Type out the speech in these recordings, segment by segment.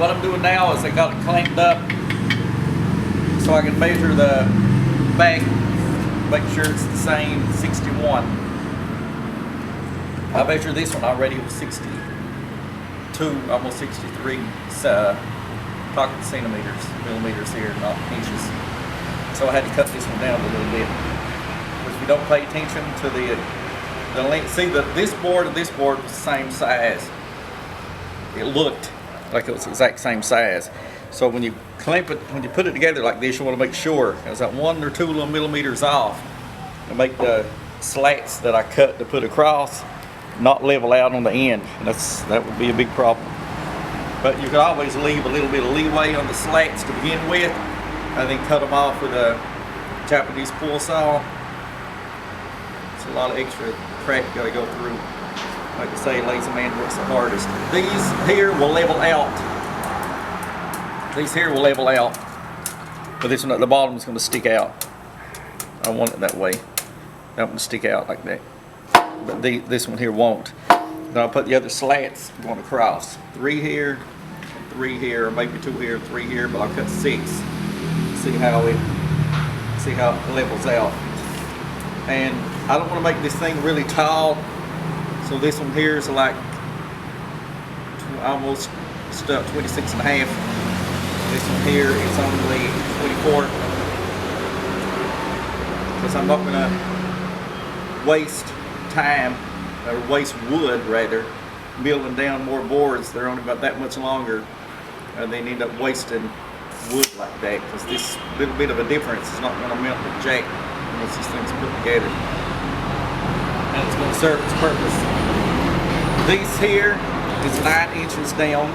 what I'm doing now is I got it clamped up so I can measure the back, make sure it's the same 61. I measured this one already, it was 62, almost 63, talking centimeters, millimeters here, not inches. So I had to cut this one down a little bit. Because if you don't pay attention to the length, see this board and this board was the same size. It looked like it was the exact same size. So when you clamp it, when you put it together like this, you want to make sure there's that 1 or 2 little millimeters off to make the slats that I cut to put across not level out on the end. And that would be a big problem. But you could always leave a little bit of leeway on the slats to begin with, and then cut them off with a Japanese pull saw. It's a lot of extra crap you got to go through. Like I say, lazy man works the hardest. These here will level out. These here will level out, but this one at the bottom is going to stick out. I want it that way. That one to stick out like that. But this one here won't. Then I'll put the other slats going across. 3 here, 3 here, or maybe 2 here, 3 here, but I'll cut 6. See how it levels out. And I don't want to make this thing really tall, so this one here is like almost stuck 26 and a half. This one here is only 24, because I'm not going to waste time, or waste wood rather, milling down more boards. They're only about that much longer, and then end up wasting wood like that, because this little bit of a difference is not going to melt the jack once this thing's put together, and it's going to serve its purpose. This here is 9 inches down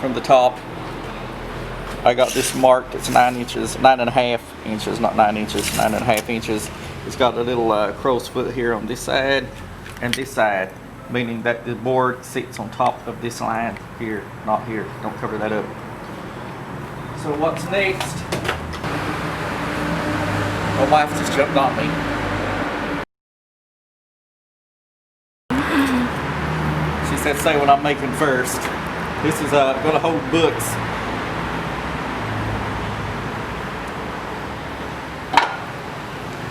from the top. I got this marked, it's 9 inches, 9.5 inches, not 9 inches, 9.5 inches. It's got a little crow's foot here on this side and this side, meaning that the board sits on top of this line here, not here. Don't cover that up. So what's next? My wife just jumped on me. She said, say what I'm making first. This is going to hold books.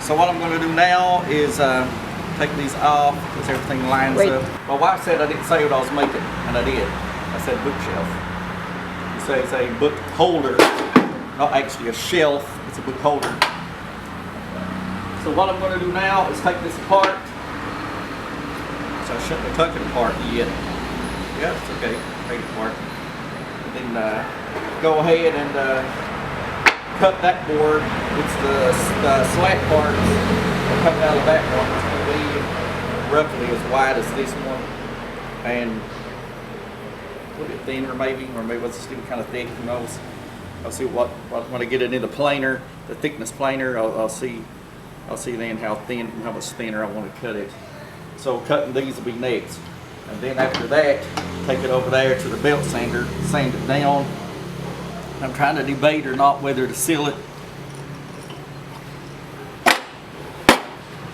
So what I'm going to do now is take these off because everything lines up. My wife said I didn't say what I was making, and I did. I said bookshelf. You say it's a book holder, not actually a shelf, it's a book holder. So what I'm going to do now is take this apart. So I shouldn't have tucked it apart yet. Yeah, it's okay. Take it apart. And then go ahead and cut that board. It's the slat part. I'll cut out of that one. It's going to be roughly as wide as this one, and a little bit thinner maybe, or maybe it's still kind of thick. Who knows? I'll see what when I get it in the planer, the thickness planer. I'll see then how much thinner I want to cut it. So cutting these will be next, and then after that, take it over there to the belt sander, sand it down. I'm trying to debate or not whether to seal it,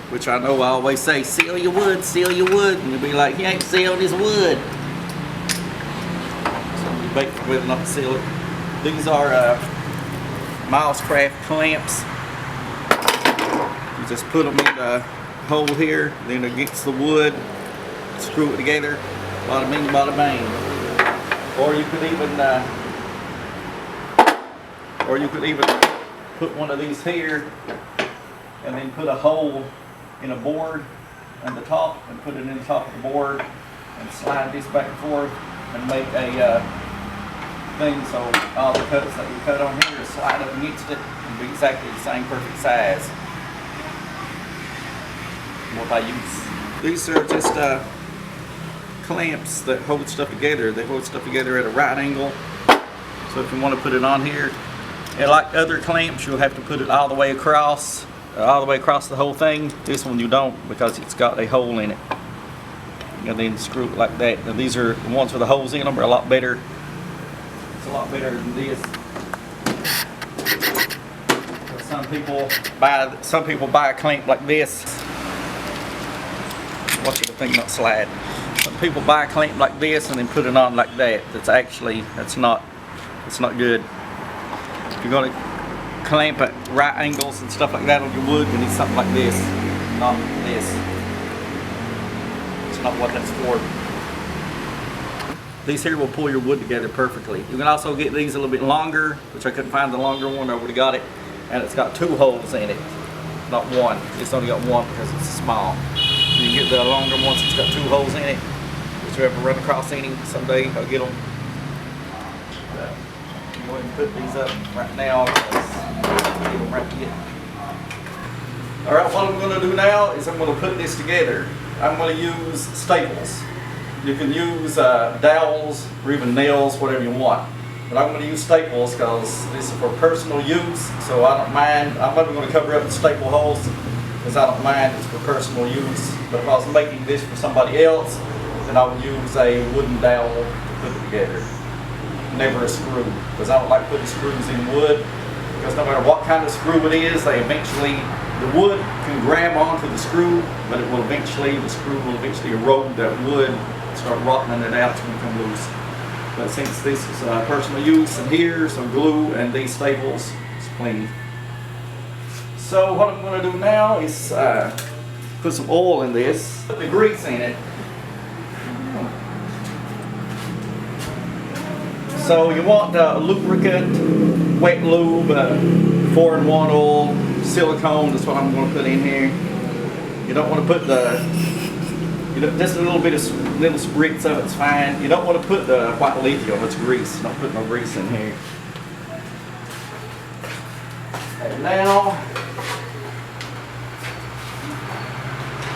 which I know I always say, seal your wood, and you'll be like, you ain't sealed this wood. So I'm debating whether or not to seal it. These are Milescraft clamps. You just put them in the hole here, then against the wood, screw it together, bada bing, bada bang. Or you could even put one of these here and then put a hole in a board on the top and put it in the top of the board and slide this back and forth and make a thing so all the cuts that you cut on here slide up against it and be exactly the same perfect size. What I use. These are just clamps that hold stuff together. They hold stuff together at a right angle. So if you want to put it on here, and like other clamps, you'll have to put it all the way across the whole thing. This one you don't, because it's got a hole in it. And then screw it like that. And these are the ones with the holes in them are a lot better. It's a lot better than this. Some people buy a clamp like this. Watch the thing not slide. Some people buy a clamp like this and then put it on like that. That's not good. If you're gonna clamp at right angles and stuff like that on your wood, you need something like this, not this. It's not what that's for. These here will pull your wood together perfectly. You can also get these a little bit longer, which I couldn't find the longer one. I already got it, and it's got 2 holes in it, not one. It's only got one because it's small. You can get the longer ones. It's got 2 holes in it. If you ever run across any someday, I'll get them. Go ahead and put these up right now. Alright, what I'm going to do now is I'm going to put this together. I'm going to use staples. You can use dowels or even nails, whatever you want. But I'm going to use staples because this is for personal use, so I don't mind. I'm not going to cover up the staple holes because I don't mind. It's for personal use. But if I was making this for somebody else, then I would use a wooden dowel to put it together. Never a screw, because I don't like putting screws in wood, because no matter what kind of screw it is, the wood can grab onto the screw, but the screw will eventually erode that wood and start rotting it out to become loose. But since this is personal use, and here's some glue and these staples, it's plenty. So what I'm going to do now is put some oil in this, put the grease in it. So you want lubricant, wet lube, 4-in-1 oil, silicone. That's what I'm going to put in here. You don't want to put just a little spritz of it's fine. You don't want to put the white lithium. It's grease. Don't put no grease in here. And now,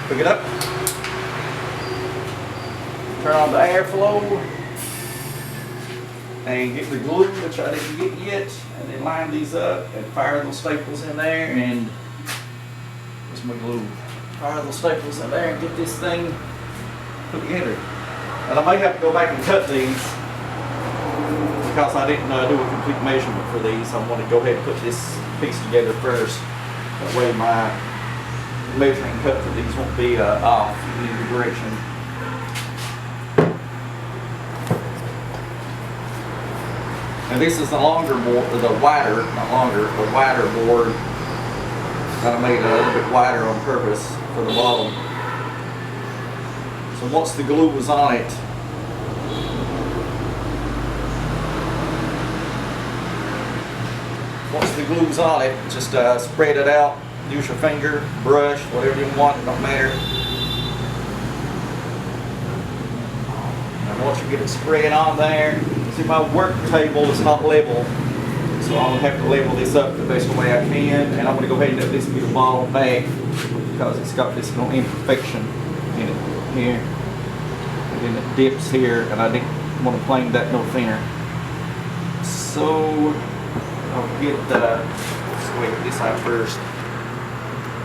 pick it up. Turn on the airflow. And get the glue, which I didn't get yet, and then line these up and fire those staples in there, and where's my glue? Fire those staples in there and get this thing put together. And I may have to go back and cut these because I didn't do a complete measurement for these. I want to go ahead and put this piece together first. That way my measuring cut for these won't be off in either direction. And this is the longer board, the wider board that I made a little bit wider on purpose for the bottom. So once the glue was on it, just spread it out. Use your finger, brush, whatever you want, it don't matter. And once you get it spread on there, see, my work table is not level, so I'm going to have to level this up the best way I can, and I'm going to go ahead and let this be the bottom back because it's got this little imperfection in it here, and then it dips here, and I didn't want to plane that no thinner. So I'll get let's go get this out first.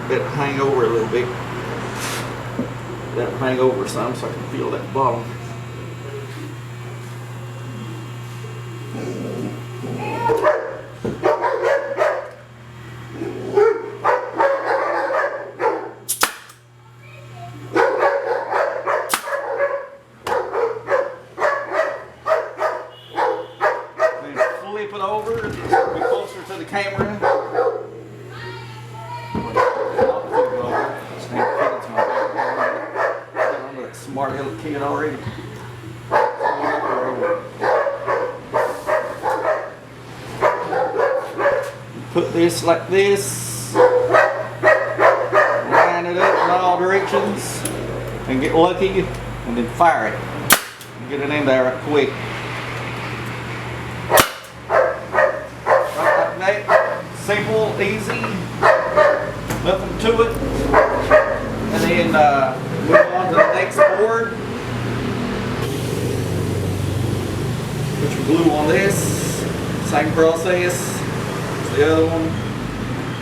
Let it hang over a little bit. Let it hang over some so I can feel that bottom. Flip it over, be closer to the camera. I'm a smart little kid already. Put this like this, line it up in all directions, and get lucky, and then fire it. Get it in there right quick. Simple, easy, nothing to it. And then move on to the next board. Put your glue on this. Same process as the other one.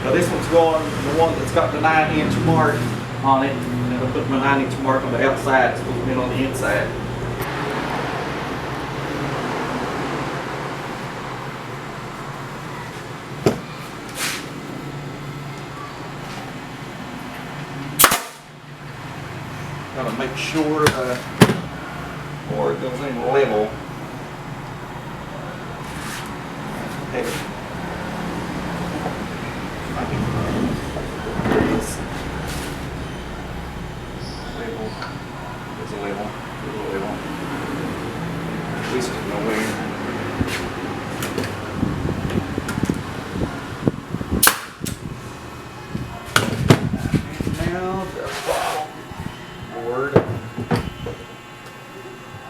Now this one's going, the one that's got the 9-inch mark on it. And I'll put my 9-inch mark on the outside. It's supposed to be on the inside. Gotta make sure or it goes in level. There it is. Level. There's a level. There's a level. Twisted nowhere. And now the bottom board.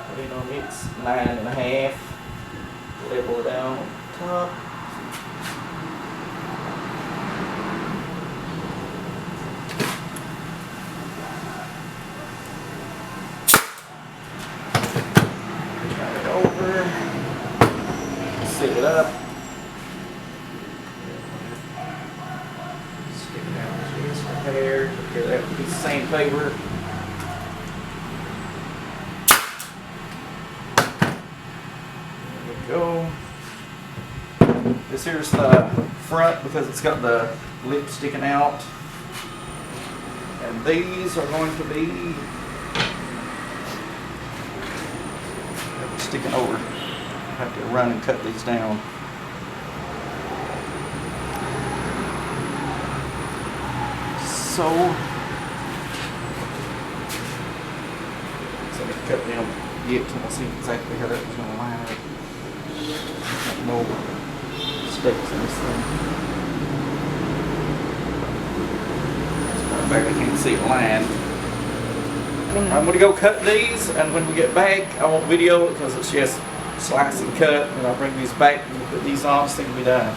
Put it on its 9.5. Level it out on top. Turn it over. Sit it up. Stick it out just right there. Get that piece of sandpaper. Go. This here's the front because it's got the lip sticking out, and these are going to be sticking over. I have to run and cut these down. So let me cut them yet and we'll see exactly how that was going to line up. No sticks in this thing. I barely can't see it line. I'm going to go cut these, and when we get back, I won't video it because it's just slice and cut, and I'll bring these back and put these on. This thing will be done.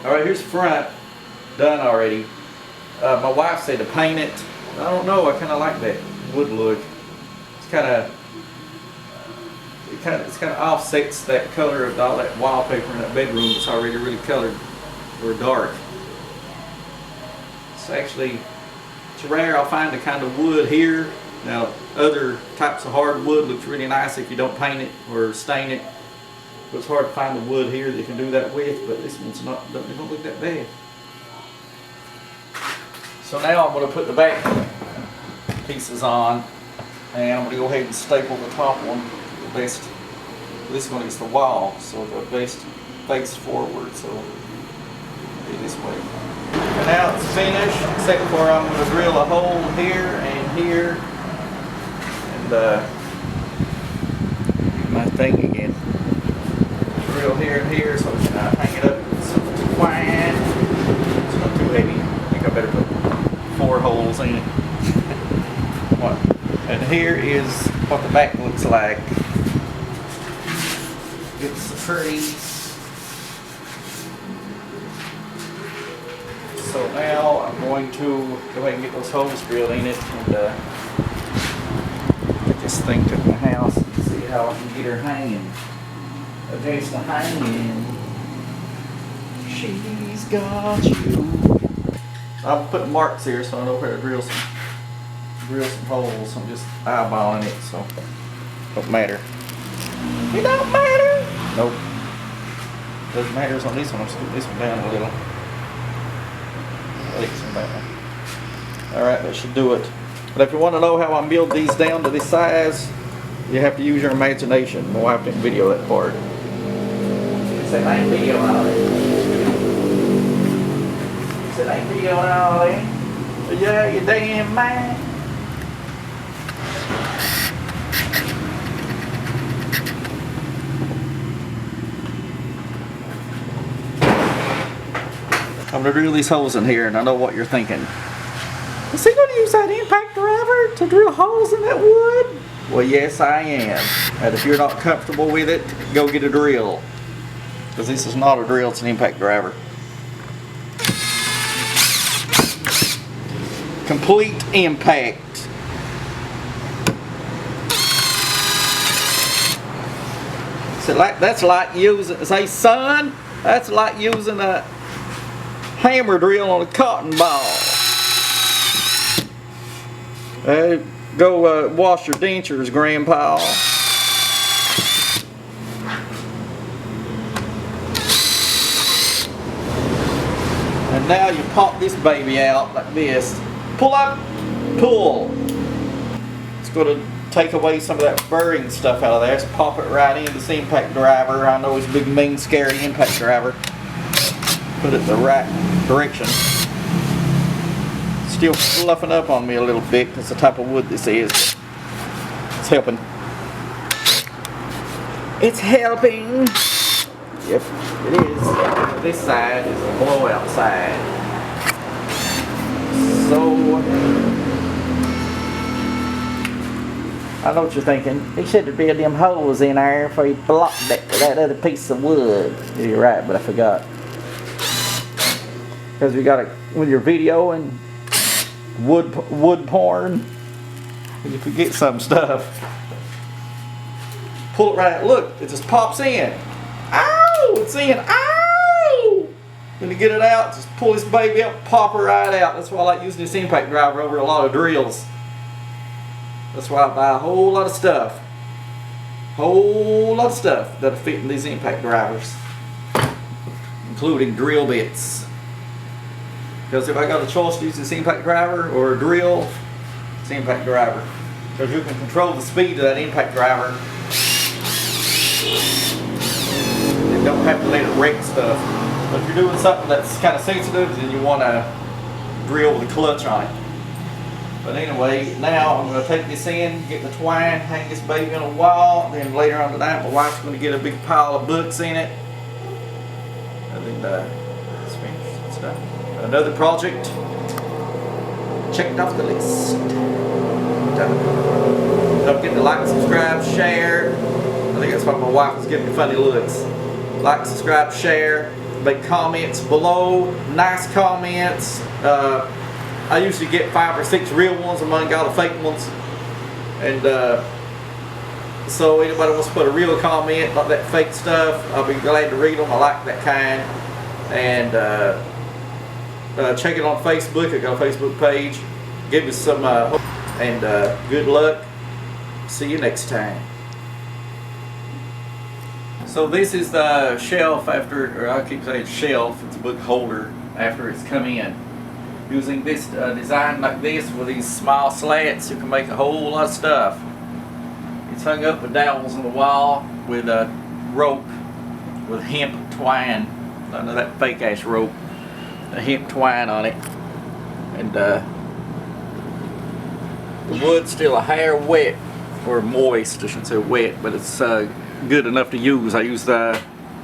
Alright, here's the front, done already. My wife said to paint it. I don't know, I kind of like that wood look. It's kind of offsets that color of all that wallpaper in that bedroom that's already really colored or dark. It's rare I'll find a kind of wood here. Now, other types of hardwood looks really nice if you don't paint it or stain it. But it's hard to find the wood here that you can do that with, but this one's don't look that bad. So now I'm going to put the back pieces on, and I'm going to go ahead and staple the top one the best. This one is the wall, so the best face forward, so be this way. And now it's finished, except for I'm going to drill a hole here and here, and my thing again. Drill here and here, so we can hang it up with some twine. It's not too heavy. I think I better put 4 holes in it. And here is what the back looks like. It's pretty. So now I'm going to go ahead and get those holes drilled in it and this thing to my house and see how I can get her hanging. Against the hanging. She's got you. I'll put marks here so I know where to drill some holes. I'm just eyeballing it, so don't matter. It don't matter. Nope. Doesn't matter on this one. I'm scooting this one down a little. Alright, that should do it. But if you want to know how I build these down to this size, you have to use your imagination. My wife didn't video that part. He said, I ain't videoing all that. He said, I ain't videoing all that. Yeah, you damn man. I'm going to drill these holes in here, and I know what you're thinking. Is he going to use that impact driver to drill holes in that wood? Well, yes, I am. And if you're not comfortable with it, go get a drill. Because this is not a drill, it's an impact driver. Complete impact. So that's like using, say son, that's like using a hammer drill on a cotton ball. Go wash your dentures, Grandpa. And now you pop this baby out like this. Pull up, pull. It's going to take away some of that burring stuff out of there. Just pop it right in this impact driver. I know it's a big, mean, scary impact driver. Put it in the right direction. Still fluffing up on me a little bit because the type of wood this is. It's helping. It's helping. Yep, it is. This side is the blowout side. So I know what you're thinking. He should have built them holes in there before he blocked that with that other piece of wood. Yeah, you're right, but I forgot. Because we got it when you're videoing wood porn, you forget some stuff. Pull it right out. Look, it just pops in. Ow! It's in. Ow! When you get it out, just pull this baby up, pop her right out. That's why I like using this impact driver over a lot of drills. That's why I buy a whole lot of stuff. Whole lot of stuff that'll fit in these impact drivers, including drill bits. Because if I got a choice to use this impact driver or a drill, it's impact driver. Because you can control the speed of that impact driver. You don't have to let it wreck stuff. But if you're doing something that's kind of sensitive, then you want to drill with a clutch on it. But anyway, now I'm going to take this in, get the twine, hang this baby on a wall. Then later on tonight, my wife's going to get a big pile of books in it. And then it's finished. It's done. Another project checked off the list. Done. Don't forget to like, subscribe, share. I think that's why my wife was giving me funny looks. Like, subscribe, share, make comments below. Nice comments. I usually get 5 or 6 real ones among all the fake ones. And so anybody wants to put a real comment, not that fake stuff, I'll be glad to read them. I like that kind. And check it on Facebook. I got a Facebook page. Give me some hope and good luck. See you next time. So this is the shelf after, or I keep saying shelf, it's a book holder after it's come in. Using this design like this with these small slats, you can make a whole lot of stuff. It's hung up with dowels on the wall with a rope with hemp twine. None of that fake ass rope. A hemp twine on it, and the wood's still a hair wet, or moist, I shouldn't say wet, but it's good enough to use. I use the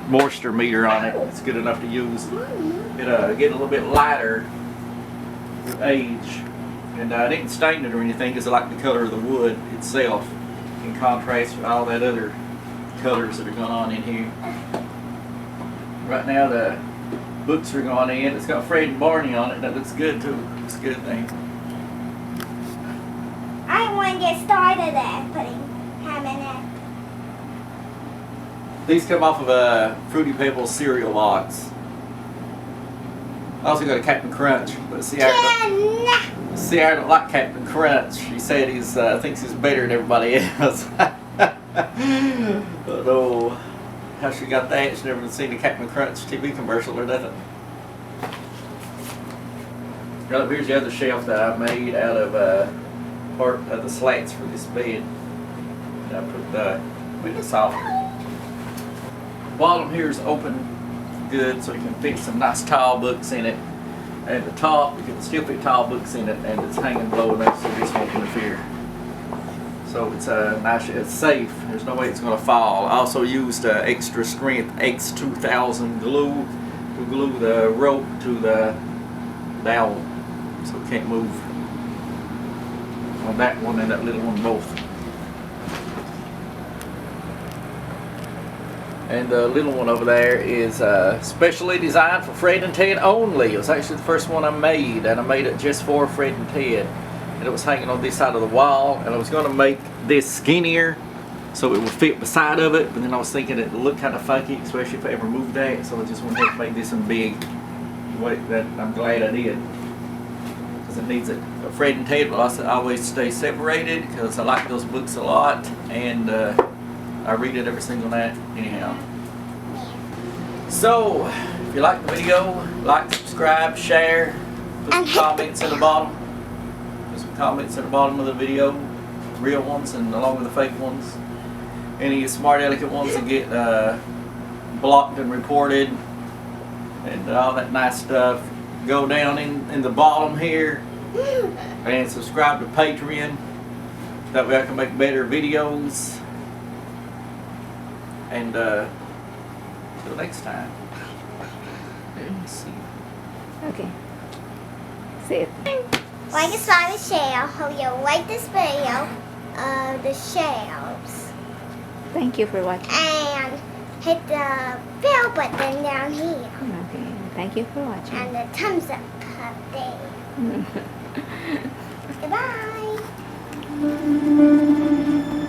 moisture meter on it. It's good enough to use. It get a little bit lighter with age, and I didn't stain it or anything because I like the color of the wood itself in contrast with all that other colors that are going on in here. Right now the books are going in. It's got Fred and Barney on it. That looks good too. It's a good thing. I want gonna get started at putting ham in it. These come off of a Fruity Pebbles cereal box. I also got a Captain Crunch, but see, I don't like Captain Crunch. He said he's thinks he's better than everybody else. I don't know how she got that. She's never seen a Captain Crunch TV commercial or nothing. Right up here's the other shelf that I made out of part of the slats for this bed. And I put the window softener. Bottom here is open good, so you can fit some nice tile books in it. And the top, you can still fit tile books in it, and it's hanging low enough so this won't interfere. So it's nice, it's safe. There's no way it's going to fall. I also used extra strength X2000 glue to glue the rope to the dowel, so it can't move on that one and that little one both. And the little one over there is specially designed for Fred and Ted only. It was actually the first one I made, and I made it just for Fred and Ted. And it was hanging on this side of the wall, and I was going to make this skinnier so it would fit beside of it, but then I was thinking it would look kind of funky, especially if I ever moved that, so I just went ahead and made this one big. That I'm glad I did, because it needs it. But Fred and Ted will also always stay separated, because I like those books a lot, and I read it every single night anyhow. So, if you like the video, like, subscribe, share, put some comments at the bottom. Put some comments at the bottom of the video, real ones and along with the fake ones. Any smart aleck ones that get blocked and reported and all that nice stuff. Go down in the bottom here and subscribe to Patreon. That way I can make better videos. And till next time. Let me see. Okay. See it. Like, subscribe, and share. Hope you like this video of the shelves. Thank you for watching. And hit the bell button down here. Okay. Thank you for watching. And the thumbs up thing. Goodbye.